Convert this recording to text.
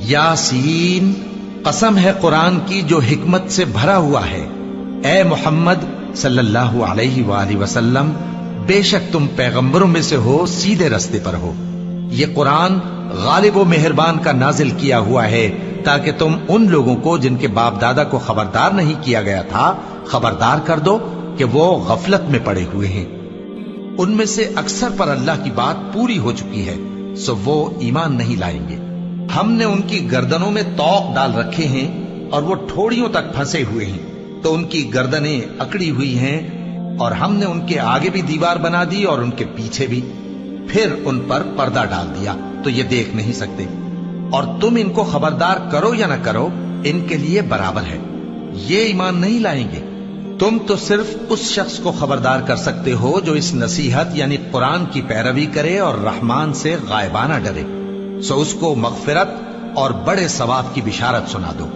यासीन, कसम है कुरान की जो हिकमत से भरा हुआ है। ए मोहम्मद सल्लल्लाहु अलैहि वसल्लम, बेशक तुम पैगंबरों में से हो, सीधे रास्ते पर हो। ये कुरान गालिब व मेहरबान का नाजिल किया हुआ है ताकि तुम उन लोगों को जिनके बाप दादा को खबरदार नहीं किया गया था खबरदार कर दो कि वो गफलत में पड़े हुए हैं। उनमें से अक्सर पर अल्लाह की बात पूरी हो चुकी है, सो वो ईमान नहीं लाएंगे। हमने उनकी गर्दनों में तौक डाल रखे हैं और वो ठोड़ियों तक फंसे हुए हैं, तो उनकी गर्दनें अकड़ी हुई हैं, और हमने उनके आगे भी दीवार बना दी और उनके पीछे भी, फिर उन पर पर्दा डाल दिया तो ये देख नहीं सकते। और तुम इनको खबरदार करो या न करो, इनके लिए बराबर है, ये ईमान नहीं लाएंगे। तुम तो सिर्फ उस शख्स को खबरदार कर सकते हो जो इस नसीहत यानी कुरान की पैरवी करे और रहमान से गायबाना डरे, सो उसको मगफिरत और बड़े सवाब की बिशारत सुना दो।